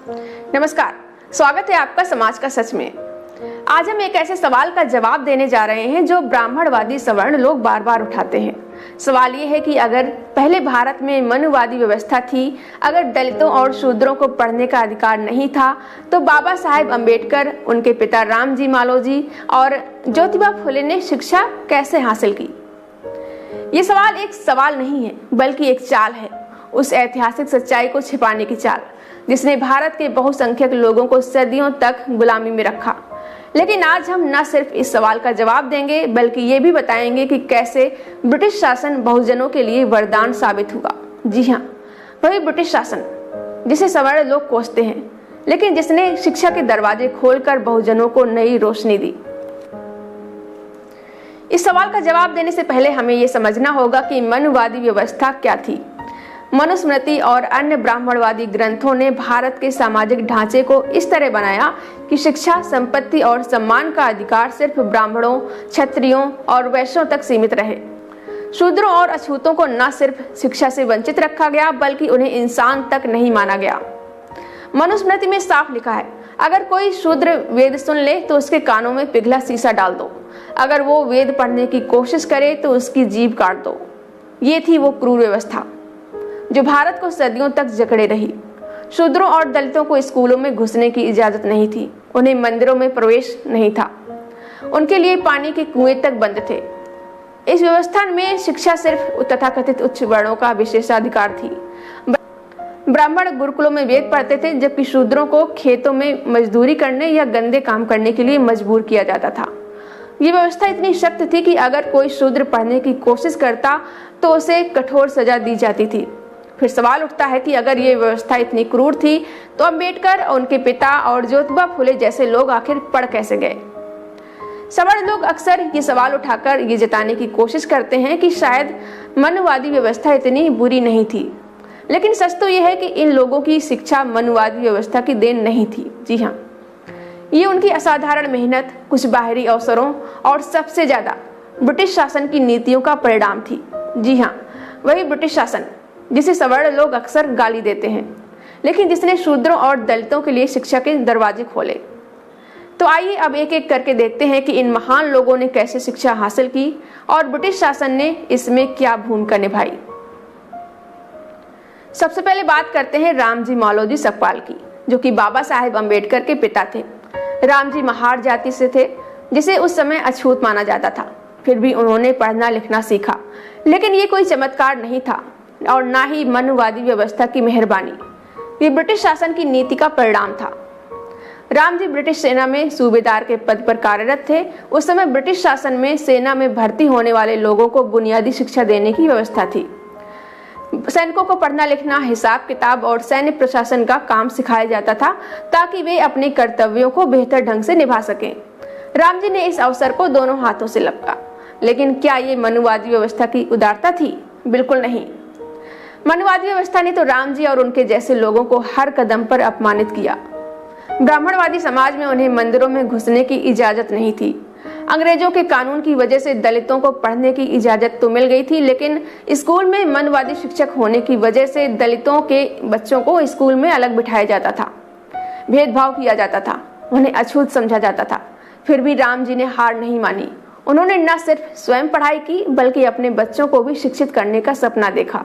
नमस्कार, स्वागत है आपका समाज का सच में। आज हम एक ऐसे सवाल का जवाब देने जा रहे हैं जो ब्राह्मणवादी सवर्ण लोग बार बार उठाते हैं। सवाल ये है कि अगर पहले भारत में मनुवादी व्यवस्था थी, अगर दलितों और शूद्रों को पढ़ने का अधिकार नहीं था, तो बाबा साहेब अम्बेडकर, उनके पिता रामजी मालोजी और ज्योतिबा फुले ने शिक्षा कैसे हासिल की? ये सवाल एक सवाल नहीं है, बल्कि एक चाल है, उस ऐतिहासिक सच्चाई को छिपाने की चाल जिसने भारत के बहुसंख्यक लोगों को सदियों तक गुलामी में रखा। लेकिन आज हम न सिर्फ इस सवाल का जवाब देंगे, बल्कि ये भी बताएंगे कि कैसे ब्रिटिश शासन बहुजनों के लिए वरदान साबित हुआ। जी हाँ, वही ब्रिटिश शासन जिसे सवर्ण लोग कोसते हैं, लेकिन जिसने शिक्षा के दरवाजे खोलकर बहुजनों को नई रोशनी दी। इस सवाल का जवाब देने से पहले हमें ये समझना होगा कि मनुवादी व्यवस्था क्या थी। मनुस्मृति और अन्य ब्राह्मणवादी ग्रंथों ने भारत के सामाजिक ढांचे को इस तरह बनाया कि शिक्षा, संपत्ति और सम्मान का अधिकार सिर्फ ब्राह्मणों, क्षत्रियों और वैश्यों तक सीमित रहे। शूद्रों और अछूतों को न सिर्फ शिक्षा से वंचित रखा गया, बल्कि उन्हें इंसान तक नहीं माना गया। मनुस्मृति में साफ लिखा है, अगर कोई शूद्र वेद सुन ले तो उसके कानों में पिघला शीशा डाल दो। अगर वो वेद पढ़ने की कोशिश करे तो उसकी जीभ काट दो। ये थी वो क्रूर व्यवस्था जो भारत को सदियों तक जकड़े रही। शूद्रों और दलितों को स्कूलों में घुसने की इजाजत नहीं थी, उन्हें मंदिरों में प्रवेश नहीं था, उनके लिए पानी के कुएं तक बंद थे। इस व्यवस्था में शिक्षा सिर्फ तथाकथित उच्च वर्णों का विशेषाधिकार थी। ब्राह्मण गुरुकुलों में वेद पढ़ते थे, जबकि शूद्रों को खेतों में मजदूरी करने या गंदे काम करने के लिए मजबूर किया जाता था। ये व्यवस्था इतनी सख्त थी कि अगर कोई शूद्र पढ़ने की कोशिश करता तो उसे कठोर सजा दी जाती थी। फिर सवाल उठता है कि अगर ये व्यवस्था इतनी क्रूर थी तो अम्बेडकर, उनके पिता और ज्योतिबा फुले जैसे लोग आखिर पढ़ कैसे गए? सवर्ण लोग अक्सर ये सवाल उठाकर ये जताने की कोशिश करते हैं कि शायद मनुवादी व्यवस्था इतनी बुरी नहीं थी, लेकिन सच तो ये है कि इन लोगों की शिक्षा मनुवादी व्यवस्था की देन नहीं थी। जी हाँ, ये उनकी असाधारण मेहनत, कुछ बाहरी अवसरों और सबसे ज्यादा ब्रिटिश शासन की नीतियों का परिणाम थी। जी हाँ, वही ब्रिटिश शासन जिसे सवर्ण लोग अक्सर गाली देते हैं, लेकिन जिसने शूद्रों और दलितों के लिए शिक्षा के दरवाजे खोले। तो आइए अब एक एक करके देखते हैं कि इन महान लोगों ने कैसे शिक्षा हासिल की और ब्रिटिश शासन ने इसमें क्या भूमिका निभाई। सबसे पहले बात करते हैं रामजी मालोजी सकपाल की, जो कि बाबा साहेब अम्बेडकर के पिता थे। रामजी महार जाति से थे, जिसे उस समय अछूत माना जाता था। फिर भी उन्होंने पढ़ना लिखना सीखा, लेकिन ये कोई चमत्कार नहीं था और ना ही मनुवादी व्यवस्था की मेहरबानी। ये ब्रिटिश शासन की नीति का परिणाम था। रामजी ब्रिटिश सेना में सूबेदार के पद पर कार्यरत थे। उस समय ब्रिटिश शासन में सेना में भर्ती होने वाले लोगों को बुनियादी शिक्षा देने की व्यवस्था थी। सैनिकों को पढ़ना लिखना, हिसाब किताब और सैन्य प्रशासन का काम सिखाया जाता था, ताकि वे अपने कर्तव्यों को बेहतर ढंग से निभा सकें। रामजी ने इस अवसर को दोनों हाथों से लपका। लेकिन क्या ये मनुवादी व्यवस्था की उदारता थी? बिल्कुल नहीं। मनुवादी व्यवस्था ने तो रामजी और उनके जैसे लोगों को हर कदम पर अपमानित किया। ब्राह्मणवादी समाज में उन्हें मंदिरों में घुसने की इजाजत नहीं थी। अंग्रेजों के कानून की वजह से दलितों को पढ़ने की इजाजत तो मिल गई थी, लेकिन स्कूल में मनुवादी शिक्षक होने की वजह से दलितों के बच्चों को स्कूल में अलग बिठाया जाता था, भेदभाव किया जाता था, उन्हें अछूत समझा जाता था। फिर भी रामजी ने हार नहीं मानी। उन्होंने न सिर्फ स्वयं पढ़ाई की, बल्कि अपने बच्चों को भी शिक्षित करने का सपना देखा।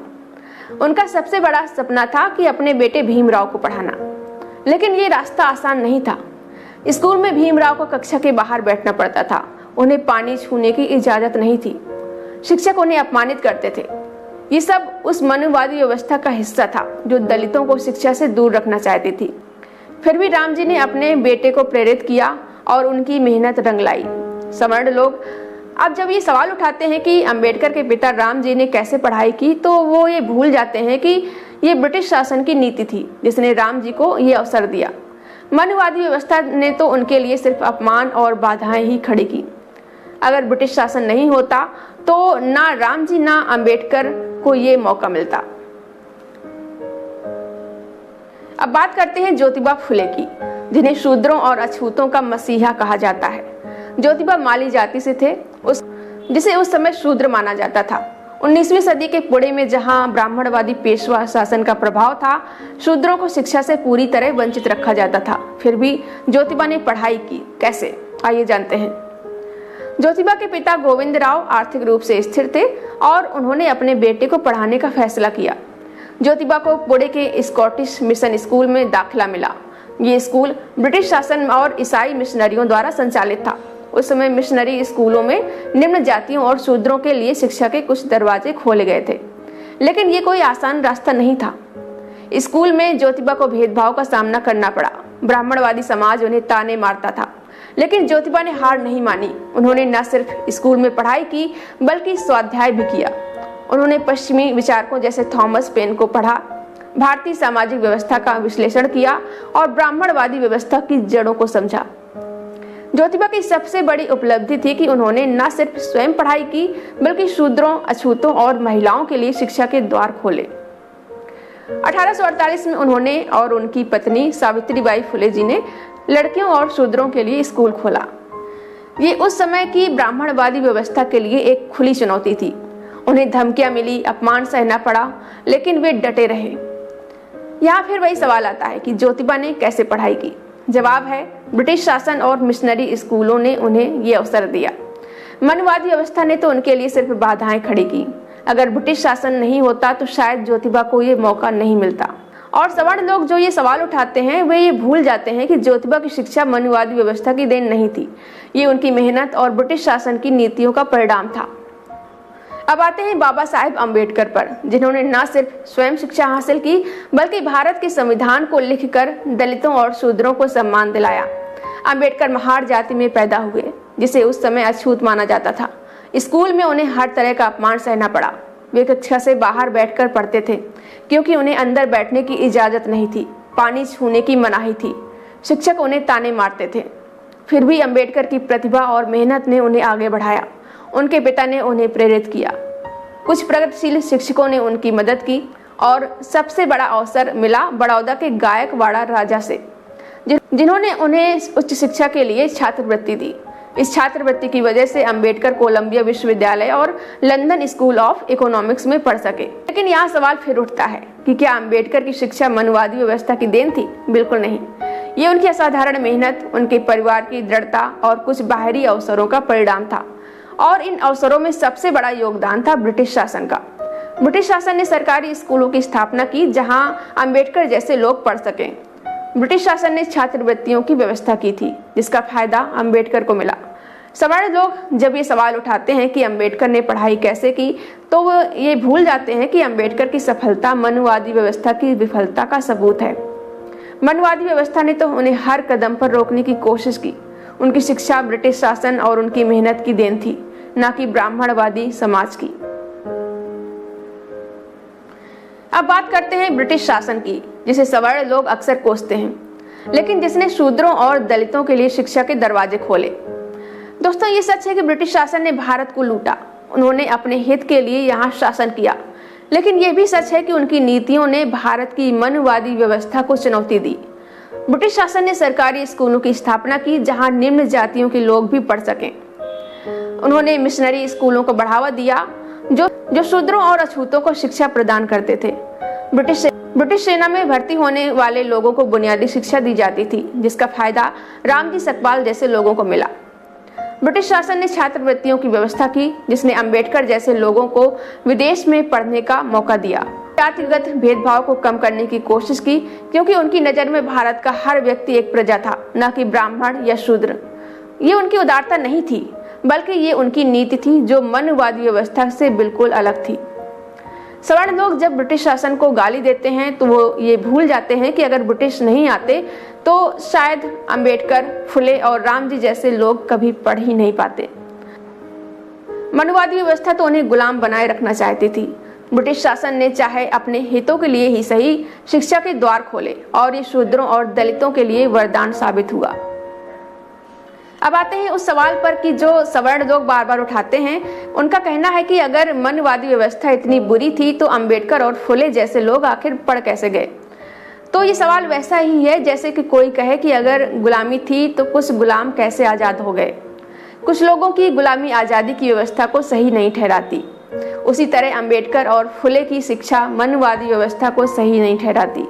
उनका सबसे बड़ा सपना था कि अपने बेटे भीमराव को पढ़ाना, लेकिन ये रास्ता आसान नहीं था। स्कूल में भीमराव को कक्षा के बाहर बैठना पड़ता था, उन्हें पानी छूने की इजाजत नहीं थी, शिक्षक उन्हें अपमानित करते थे। ये सब उस मनुवादी व्यवस्था का हिस्सा था जो दलितों को शिक्षा से दूर रखना चाहती थी। फिर भी रामजी ने अपने बेटे को प्रेरित किया और उनकी मेहनत रंग लाई। सवर्ण लोग अब जब ये सवाल उठाते हैं कि अम्बेडकर के पिता रामजी ने कैसे पढ़ाई की, तो वो ये भूल जाते हैं कि ये ब्रिटिश शासन की नीति थी जिसने रामजी को ये अवसर दिया। मनुवादी व्यवस्था ने तो उनके लिए सिर्फ अपमान और बाधाएं ही खड़ी की। अगर ब्रिटिश शासन नहीं होता तो ना रामजी ना अम्बेडकर को ये मौका मिलता। अब बात करते हैं ज्योतिबा फुले की, जिन्हें शूद्रों और अछूतों का मसीहा कहा जाता है। ज्योतिबा माली जाति से थे, जिसे उस समय शूद्र माना जाता था। 19वीं सदी के पुणे में जहां ब्राह्मणवादी पेशवा शासन का प्रभाव था, शूद्रों को शिक्षा से पूरी तरह वंचित रखा जाता था, फिर भी ज्योतिबा ने पढ़ाई की। कैसे, आइए जानते हैं। ज्योतिबा के पिता गोविंदराव आर्थिक रूप से स्थिर थे और उन्होंने अपने बेटे को पढ़ाने का फैसला किया। ज्योतिबा को पुणे के स्कॉटिश मिशन स्कूल में दाखिला मिला। ये स्कूल ब्रिटिश शासन और ईसाई मिशनरियों द्वारा संचालित था। उस समय मिशनरी स्कूलों में निम्न जातियों और शूद्रों के लिए शिक्षा के कुछ दरवाजे खोले गए थे, लेकिन ये कोई आसान रास्ता नहीं था। स्कूल में ज्योतिबा को भेदभाव का सामना करना पड़ा। ब्राह्मणवादी समाज उन्हें ताने मारता था, लेकिन ज्योतिबा ने हार नहीं मानी। उन्होंने न सिर्फ स्कूल में पढ़ाई की बल्कि स्वाध्याय भी किया। उन्होंने पश्चिमी विचारकों जैसे थॉमस पेन को पढ़ा, भारतीय सामाजिक व्यवस्था का विश्लेषण किया और ब्राह्मणवादी व्यवस्था की जड़ों को समझा। ज्योतिबा की सबसे बड़ी उपलब्धि थी कि उन्होंने न सिर्फ स्वयं पढ़ाई की बल्कि शूद्रों, अछूतों और महिलाओं के लिए शिक्षा के द्वार खोले। 1848 में उन्होंने और उनकी पत्नी सावित्रीबाई फुले जी ने लड़कियों और शूद्रों के लिए स्कूल खोला। ये उस समय की ब्राह्मणवादी व्यवस्था के लिए एक खुली चुनौती थी। उन्हें धमकियां मिली, अपमान सहना पड़ा, लेकिन वे डटे रहे। यहाँ फिर वही सवाल आता है कि ज्योतिबा ने कैसे पढ़ाई की। जवाब है, ब्रिटिश शासन और मिशनरी स्कूलों ने उन्हें ये अवसर दिया। मनवादी व्यवस्था ने तो उनके लिए सिर्फ बाधाएं खड़ी की। अगर ब्रिटिश शासन नहीं होता तो शायद ज्योतिबा को ये मौका नहीं मिलता। और सवर्ण लोग जो ये सवाल उठाते हैं वे ये भूल जाते हैं कि ज्योतिबा की शिक्षा मनवादी व्यवस्था की देन नहीं थी। ये उनकी मेहनत और ब्रिटिश शासन की नीतियों का परिणाम था। अब आते हैं बाबा साहेब अम्बेडकर पर, जिन्होंने न सिर्फ स्वयं शिक्षा हासिल की बल्कि भारत के संविधान को लिखकर दलितों और शूद्रों को सम्मान दिलाया। अम्बेडकर महार जाति में पैदा हुए, जिसे उस समय अछूत माना जाता था। स्कूल में उन्हें हर तरह का अपमान सहना पड़ा। वे कक्षा से बाहर बैठकर पढ़ते थे क्योंकि उन्हें अंदर बैठने की इजाजत नहीं थी। पानी छूने की मनाही थी। शिक्षक उन्हें ताने मारते थे। फिर भी अम्बेडकर की प्रतिभा और मेहनत ने उन्हें आगे बढ़ाया। उनके पिता ने उन्हें प्रेरित किया। कुछ प्रगतिशील शिक्षकों ने उनकी मदद की और सबसे बड़ा अवसर मिला बड़ौदा के गायकवाड़ा राजा से, जिन्होंने उन्हें उच्च शिक्षा के लिए छात्रवृत्ति दी। इस छात्रवृत्ति की वजह से अम्बेडकर कोलंबिया विश्वविद्यालय और लंदन स्कूल ऑफ इकोनॉमिक्स में पढ़ सके। लेकिन यहाँ सवाल फिर उठता है कि क्या अम्बेडकर की शिक्षा मनवादी व्यवस्था की देन थी? बिल्कुल नहीं। ये उनकी असाधारण मेहनत, उनके परिवार की दृढ़ता और कुछ बाहरी अवसरों का परिणाम था। और इन अवसरों में सबसे बड़ा योगदान था ब्रिटिश शासन का। ब्रिटिश शासन ने सरकारी स्कूलों की स्थापना की जहां अम्बेडकर जैसे लोग पढ़ सकें। ब्रिटिश शासन ने छात्रवृत्तियों की व्यवस्था की थी, जिसका फायदा अम्बेडकर को मिला। सवर्ण लोग जब ये सवाल उठाते हैं कि अम्बेडकर ने पढ़ाई कैसे की, तो वो ये भूल जाते हैं कि अम्बेडकर की सफलता मनवादी व्यवस्था की विफलता का सबूत है। मनवादी व्यवस्था ने तो उन्हें हर कदम पर रोकने की कोशिश की। उनकी शिक्षा ब्रिटिश शासन और उनकी मेहनत की देन थी, न कि ब्राह्मणवादी समाज की। अब बात करते हैं ब्रिटिश शासन की, जिसे सवर्ण लोग अक्सर कोसते हैं, लेकिन जिसने शूद्रों और दलितों के लिए शिक्षा के दरवाजे खोले। दोस्तों, ये सच है कि ब्रिटिश शासन ने भारत को लूटा। उन्होंने अपने हित के लिए यहाँ शासन किया, लेकिन यह भी सच है कि उनकी नीतियों ने भारत की मनवादी व्यवस्था को चुनौती दी। ब्रिटिश शासन ने सरकारी स्कूलों की स्थापना की जहां निम्न जातियों के लोग भी पढ़ सकें। उन्होंने मिशनरी स्कूलों को बढ़ावा दिया जो शूद्रों और अछूतों को शिक्षा प्रदान करते थे। ब्रिटिश सेना में भर्ती होने वाले लोगों को बुनियादी शिक्षा दी जाती थी, जिसका फायदा रामजी सकपाल जैसे लोगों को मिला। ब्रिटिश शासन ने छात्रवृत्तियों की व्यवस्था की, जिसने अम्बेडकर जैसे लोगों को विदेश में पढ़ने का मौका दिया। जातिगत भेदभाव को कम करने की कोशिश की, क्योंकि उनकी नज़र में भारत का हर व्यक्ति एक प्रजा था, न कि ब्राह्मण या शूद्र। ये उनकी उदारता नहीं थी, बल्कि ये उनकी नीति थी जो मनवादी व्यवस्था से बिल्कुल अलग थी। सवर्ण लोग जब ब्रिटिश शासन को गाली देते हैं तो वो ये भूल जाते हैं कि अगर ब्रिटिश नहीं आते तो शायद अम्बेडकर, फुले और रामजी जैसे लोग कभी पढ़ ही नहीं पाते। मनवादी व्यवस्था तो उन्हें गुलाम बनाए रखना चाहती थी। ब्रिटिश शासन ने चाहे अपने हितों के लिए ही सही शिक्षा के द्वार खोले और ये शूद्रों और दलितों के लिए वरदान साबित हुआ। अब आते हैं उस सवाल पर कि जो सवर्ण लोग बार बार उठाते हैं। उनका कहना है कि अगर मनवादी व्यवस्था इतनी बुरी थी तो अम्बेडकर और फुले जैसे लोग आखिर पढ़ कैसे गए। तो ये सवाल वैसा ही है जैसे कि कोई कहे कि अगर गुलामी थी तो कुछ गुलाम कैसे आज़ाद हो गए। कुछ लोगों की गुलामी आज़ादी की व्यवस्था को सही नहीं ठहराती। उसी तरह अंबेडकर और फुले की शिक्षा मनुवादी व्यवस्था को सही नहीं ठहराती।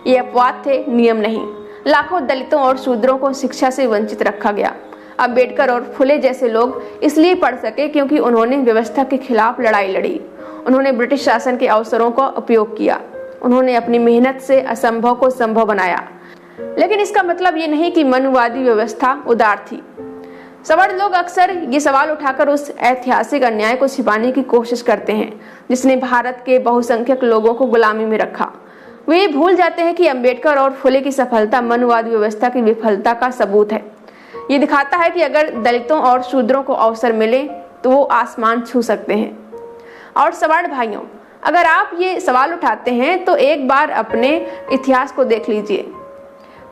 ये अपवाद थे, नियम नहीं। लाखों दलितों और शूद्रों को शिक्षा से वंचित रखा गया। अंबेडकर और फुले जैसे लोग इसलिए पढ़ सके क्योंकि उन्होंने व्यवस्था के खिलाफ लड़ाई लड़ी। उन्होंने ब्रिटिश शासन के अवसरों का उपयोग किया। उन्होंने अपनी मेहनत से असंभव को संभव बनाया। लेकिन इसका मतलब ये नहीं कि मनुवादी व्यवस्था उदार थी। सवर्ण लोग अक्सर ये सवाल उठाकर उस ऐतिहासिक अन्याय को छिपाने की कोशिश करते हैं जिसने भारत के बहुसंख्यक लोगों को गुलामी में रखा। वे ये भूल जाते हैं कि अंबेडकर और फुले की सफलता मनुवादी व्यवस्था की विफलता का सबूत है। ये दिखाता है कि अगर दलितों और शूद्रों को अवसर मिले तो वो आसमान छू सकते हैं। और सवर्ण भाइयों, अगर आप ये सवाल उठाते हैं तो एक बार अपने इतिहास को देख लीजिए,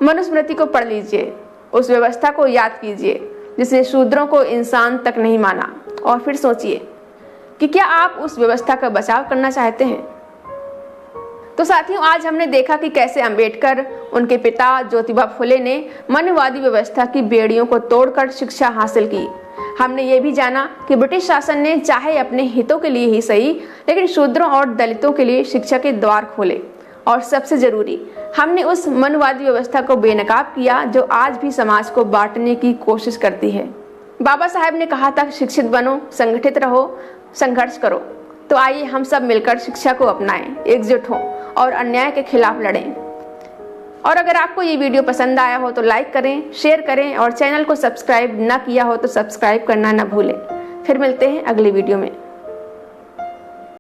मनुस्मृति को पढ़ लीजिए, उस व्यवस्था को याद कीजिए जिसने शूद्रों को इंसान तक नहीं माना, और फिर सोचिए कि क्या आप उस व्यवस्था का बचाव करना चाहते हैं। तो साथियों, आज हमने देखा कि कैसे अंबेडकर, उनके पिता ज्योतिबा फुले ने मनुवादी व्यवस्था की बेड़ियों को तोड़कर शिक्षा हासिल की। हमने ये भी जाना कि ब्रिटिश शासन ने चाहे अपने हितों के लिए ही सही, लेकिन शूद्रों और दलितों के लिए शिक्षा के द्वार खोले। और सबसे जरूरी, हमने उस मनुवादी व्यवस्था को बेनकाब किया जो आज भी समाज को बांटने की कोशिश करती है। बाबा साहेब ने कहा था, शिक्षित बनो, संगठित रहो, संघर्ष करो। तो आइए हम सब मिलकर शिक्षा को अपनाएं, एकजुट हों और अन्याय के खिलाफ लड़ें। और अगर आपको ये वीडियो पसंद आया हो तो लाइक करें, शेयर करें और चैनल को सब्सक्राइब ना किया हो तो सब्सक्राइब करना ना भूलें। फिर मिलते हैं अगली वीडियो में।